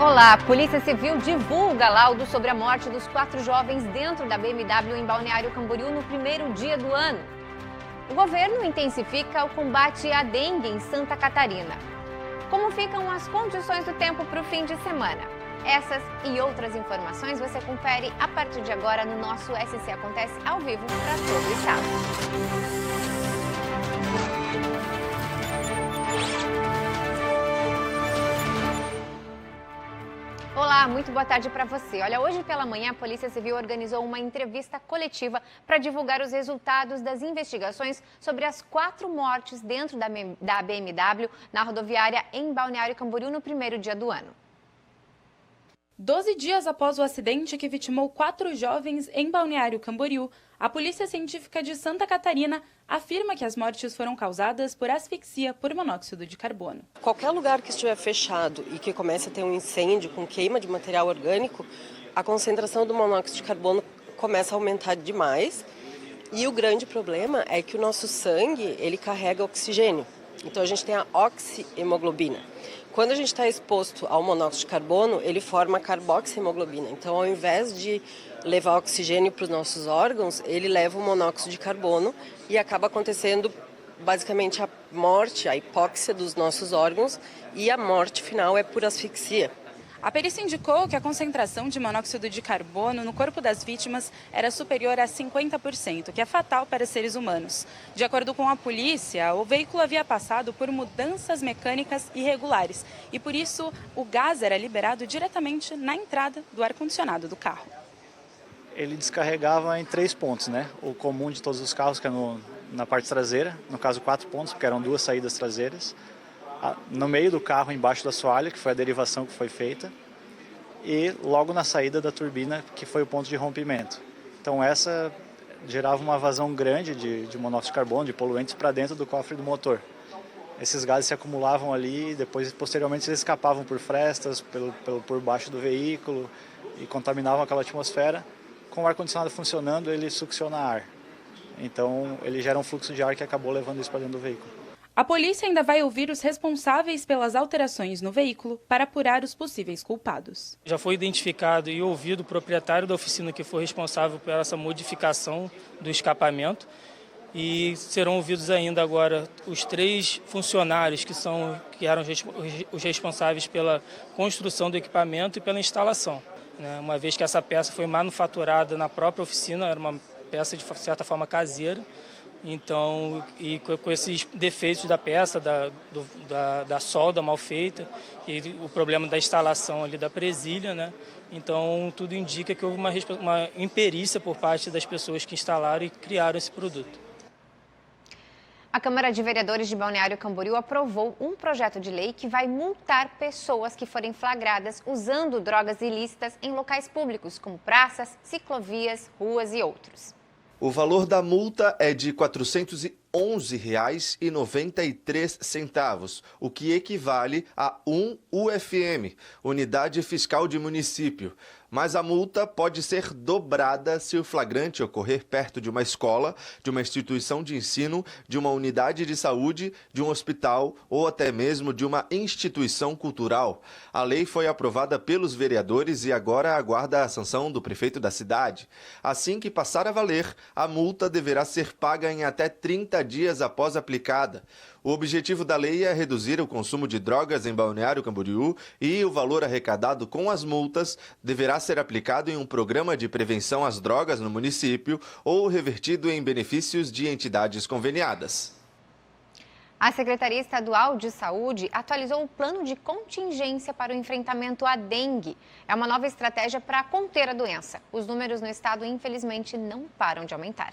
Olá, a Polícia Civil divulga laudo sobre a morte dos 4 jovens dentro da BMW em Balneário Camboriú no primeiro dia do ano. O governo intensifica o combate à dengue em Santa Catarina. Como ficam as condições do tempo para o fim de semana? Essas e outras informações você confere a partir de agora no nosso SC Acontece ao vivo para todo o estado. Olá, muito boa tarde para você. Olha, hoje pela manhã a Polícia Civil organizou uma entrevista coletiva para divulgar os resultados das investigações sobre as 4 mortes dentro da BMW na rodoviária em Balneário Camboriú no primeiro dia do ano. 12 dias após o acidente que vitimou 4 jovens em Balneário Camboriú, a Polícia Científica de Santa Catarina afirma que as mortes foram causadas por asfixia por monóxido de carbono. Qualquer lugar que estiver fechado e que comece a ter um incêndio com queima de material orgânico, a concentração do monóxido de carbono começa a aumentar demais. E o grande problema é que o nosso sangue, ele carrega oxigênio. Então a gente tem a oxihemoglobina. Quando a gente está exposto ao monóxido de carbono, ele forma a carboxihemoglobina. Então, ao invés de levar oxigênio para os nossos órgãos, ele leva o monóxido de carbono e acaba acontecendo basicamente a morte, a hipóxia dos nossos órgãos, e a morte final é por asfixia. A perícia indicou que a concentração de monóxido de carbono no corpo das vítimas era superior a 50%, que é fatal para seres humanos. De acordo com a polícia, o veículo havia passado por mudanças mecânicas irregulares e, por isso, o gás era liberado diretamente na entrada do ar-condicionado do carro. Ele descarregava em 3 pontos, né? O comum de todos os carros, que é na parte traseira, no caso 4 pontos, porque eram 2 saídas traseiras. No meio do carro, embaixo da assoalho, que foi a derivação que foi feita, e logo na saída da turbina, que foi o ponto de rompimento. Então essa gerava uma vazão grande de monóxido de carbono, de poluentes para dentro do cofre do motor. Esses gases se acumulavam ali e depois, posteriormente, eles escapavam por frestas, por baixo do veículo e contaminavam aquela atmosfera. Com o ar-condicionado funcionando, ele succiona ar. Então ele gera um fluxo de ar que acabou levando isso para dentro do veículo. A polícia ainda vai ouvir os responsáveis pelas alterações no veículo para apurar os possíveis culpados. Já foi identificado e ouvido o proprietário da oficina que foi responsável por essa modificação do escapamento e serão ouvidos ainda agora os 3 funcionários que eram os responsáveis pela construção do equipamento e pela instalação. Uma vez que essa peça foi manufaturada na própria oficina, era uma peça de certa forma caseira. Então, e com esses defeitos da peça, da solda mal feita, e o problema da instalação ali da presilha, né? Então tudo indica que houve uma imperícia por parte das pessoas que instalaram e criaram esse produto. A Câmara de Vereadores de Balneário Camboriú aprovou um projeto de lei que vai multar pessoas que forem flagradas usando drogas ilícitas em locais públicos, como praças, ciclovias, ruas e outros. O valor da multa é de R$ 411,93, o que equivale a 1 UFM, Unidade Fiscal de Município. Mas a multa pode ser dobrada se o flagrante ocorrer perto de uma escola, de uma instituição de ensino, de uma unidade de saúde, de um hospital ou até mesmo de uma instituição cultural. A lei foi aprovada pelos vereadores e agora aguarda a sanção do prefeito da cidade. Assim que passar a valer, a multa deverá ser paga em até 30 dias após aplicada. O objetivo da lei é reduzir o consumo de drogas em Balneário Camboriú e o valor arrecadado com as multas deverá ser aplicado em um programa de prevenção às drogas no município ou revertido em benefícios de entidades conveniadas. A Secretaria Estadual de Saúde atualizou o plano de contingência para o enfrentamento à dengue. É uma nova estratégia para conter a doença. Os números no estado, infelizmente, não param de aumentar.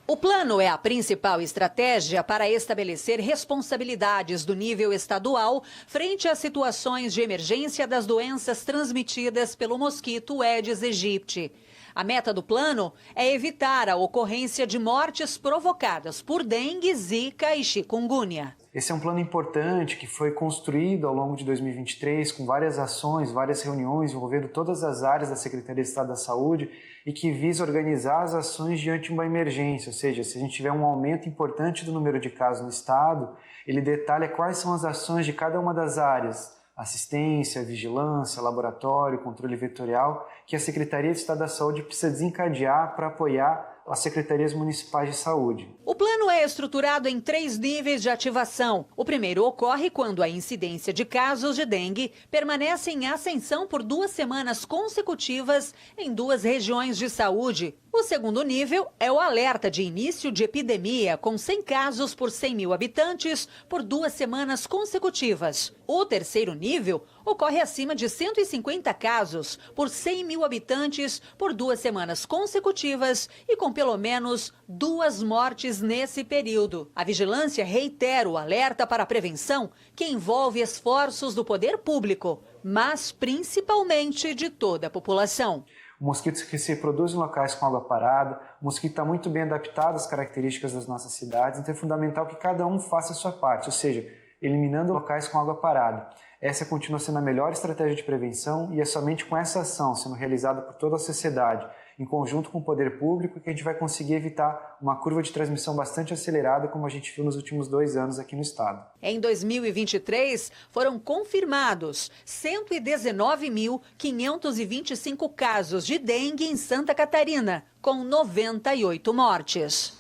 O plano é a principal estratégia para estabelecer responsabilidades do nível estadual frente às situações de emergência das doenças transmitidas pelo mosquito Aedes aegypti. A meta do plano é evitar a ocorrência de mortes provocadas por dengue, zika e chikungunya. Esse é um plano importante que foi construído ao longo de 2023 com várias ações, várias reuniões envolvendo todas as áreas da Secretaria de Estado da Saúde e que visa organizar as ações diante de uma emergência, ou seja, se a gente tiver um aumento importante do número de casos no estado, ele detalha quais são as ações de cada uma das áreas assistência, vigilância, laboratório, controle vetorial, que a Secretaria de Estado da Saúde precisa desencadear para apoiar as secretarias municipais de saúde. O plano é estruturado em 3 níveis de ativação. O primeiro ocorre quando a incidência de casos de dengue permanece em ascensão por 2 semanas consecutivas em 2 regiões de saúde. O segundo nível é o alerta de início de epidemia com 100 casos por 100 mil habitantes por 2 semanas consecutivas. O terceiro nível ocorre acima de 150 casos por 100 mil habitantes por 2 semanas consecutivas e com pelo menos 2 mortes nesse período. A vigilância reitera o alerta para a prevenção, que envolve esforços do poder público, mas principalmente de toda a população. O mosquito que se reproduz em locais com água parada, o mosquito está muito bem adaptado às características das nossas cidades, então é fundamental que cada um faça a sua parte, ou seja, eliminando locais com água parada. Essa continua sendo a melhor estratégia de prevenção e é somente com essa ação sendo realizada por toda a sociedade, em conjunto com o poder público, que a gente vai conseguir evitar uma curva de transmissão bastante acelerada, como a gente viu nos últimos 2 anos aqui no estado. Em 2023, foram confirmados 119.525 casos de dengue em Santa Catarina, com 98 mortes.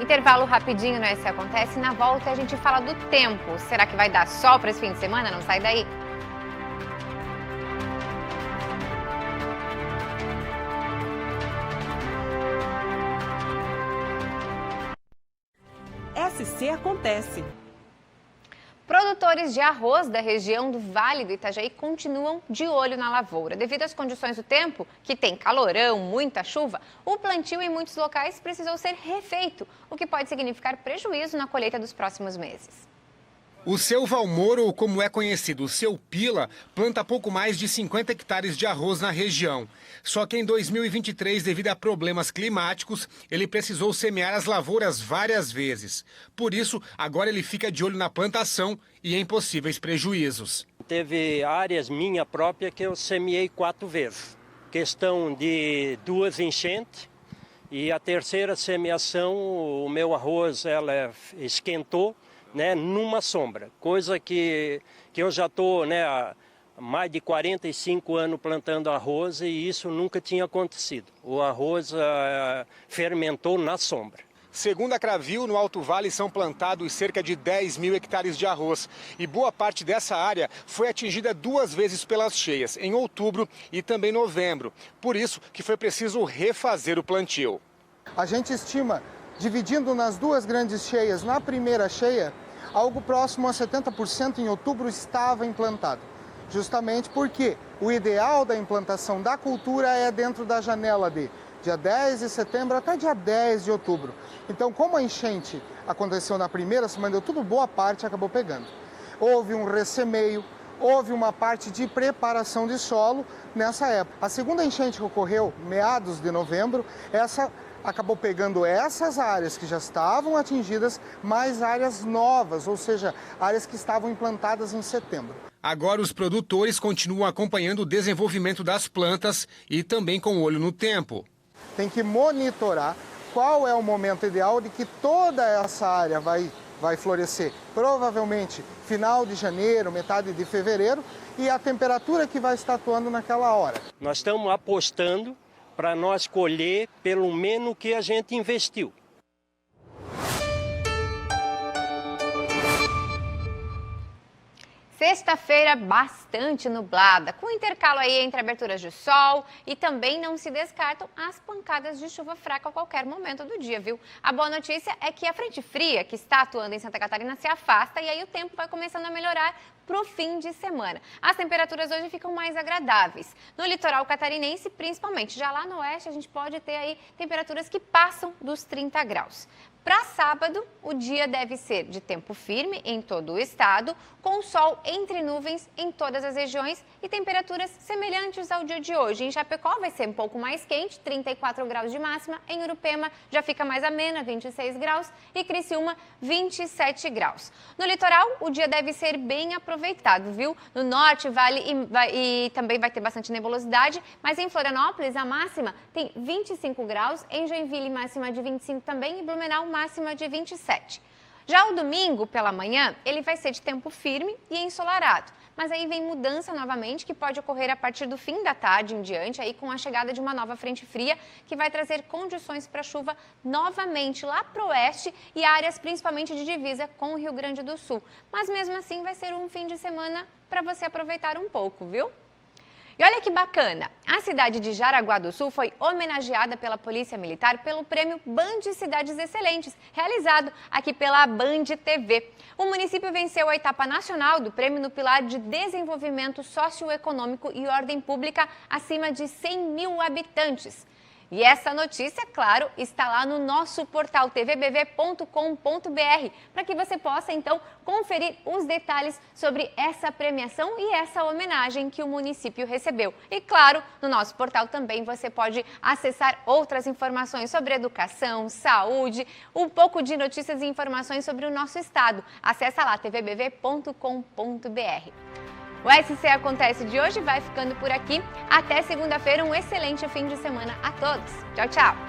Intervalo rapidinho no SC Acontece. Na volta a gente fala do tempo. Será que vai dar sol para esse fim de semana? Não sai daí. SC Acontece. Produtores de arroz da região do Vale do Itajaí continuam de olho na lavoura. Devido às condições do tempo, que tem calorão, muita chuva, o plantio em muitos locais precisou ser refeito, o que pode significar prejuízo na colheita dos próximos meses. O Seu Valmoro, ou como é conhecido, o Seu Pila, planta pouco mais de 50 hectares de arroz na região. Só que em 2023, devido a problemas climáticos, ele precisou semear as lavouras várias vezes. Por isso, agora ele fica de olho na plantação e em possíveis prejuízos. Teve áreas minha própria que eu semeei 4 vezes. Questão de 2 enchentes. E a terceira semeação, o meu arroz ela esquentou, né, numa sombra, coisa que eu já estou, né, há mais de 45 anos plantando arroz e isso nunca tinha acontecido. O arroz fermentou na sombra. Segundo a Cravil, no Alto Vale são plantados cerca de 10 mil hectares de arroz e boa parte dessa área foi atingida 2 vezes pelas cheias, em outubro e também novembro. Por isso que foi preciso refazer o plantio. A gente estima, dividindo nas 2 grandes cheias, na primeira cheia, algo próximo a 70% em outubro estava implantado. Justamente porque o ideal da implantação da cultura é dentro da janela de dia 10 de setembro até dia 10 de outubro. Então, como a enchente aconteceu na primeira semana de outubro, boa parte acabou pegando. Houve um ressemeio, houve uma parte de preparação de solo nessa época. A segunda enchente que ocorreu, meados de novembro, essa acabou pegando essas áreas que já estavam atingidas, mais áreas novas, ou seja, áreas que estavam implantadas em setembro. Agora os produtores continuam acompanhando o desenvolvimento das plantas e também com olho no tempo. Tem que monitorar qual é o momento ideal de que toda essa área vai florescer. Provavelmente final de janeiro, metade de fevereiro, e a temperatura que vai estar atuando naquela hora. Nós estamos apostando para nós colher pelo menos o que a gente investiu. Sexta-feira bastante nublada, com intercalo aí entre aberturas de sol e também não se descartam as pancadas de chuva fraca a qualquer momento do dia, viu? A boa notícia é que a frente fria que está atuando em Santa Catarina se afasta e aí o tempo vai começando a melhorar para o fim de semana. As temperaturas hoje ficam mais agradáveis. No litoral catarinense, principalmente, já lá no oeste, a gente pode ter aí temperaturas que passam dos 30 graus. Para sábado, o dia deve ser de tempo firme em todo o estado, com sol entre nuvens em todas as regiões e temperaturas semelhantes ao dia de hoje. Em Chapecó vai ser um pouco mais quente, 34 graus de máxima. Em Urupema já fica mais amena, 26 graus. E Criciúma, 27 graus. No litoral, o dia deve ser bem aproveitado, viu? No norte, vale e também vai ter bastante nebulosidade, mas em Florianópolis a máxima tem 25 graus, em Joinville máxima de 25 também e Blumenau máxima de 27. Já o domingo, pela manhã, ele vai ser de tempo firme e ensolarado. mas aí vem mudança novamente, que pode ocorrer a partir do fim da tarde em diante, aí com a chegada de uma nova frente fria, que vai trazer condições para chuva novamente lá para o oeste e áreas principalmente de divisa com o Rio Grande do Sul. Mas mesmo assim vai ser um fim de semana para você aproveitar um pouco, viu? E olha que bacana, a cidade de Jaraguá do Sul foi homenageada pela Polícia Militar pelo prêmio Band Cidades Excelentes, realizado aqui pela Band TV. O município venceu a etapa nacional do prêmio no pilar de desenvolvimento socioeconômico e ordem pública acima de 100 mil habitantes. E essa notícia, claro, está lá no nosso portal tvbv.com.br, para que você possa, então, conferir os detalhes sobre essa premiação e essa homenagem que o município recebeu. E, claro, no nosso portal também você pode acessar outras informações sobre educação, saúde, um pouco de notícias e informações sobre o nosso estado. Acesse lá, tvbv.com.br. O SC Acontece de hoje vai ficando por aqui. Até segunda-feira, um excelente fim de semana a todos. Tchau, tchau!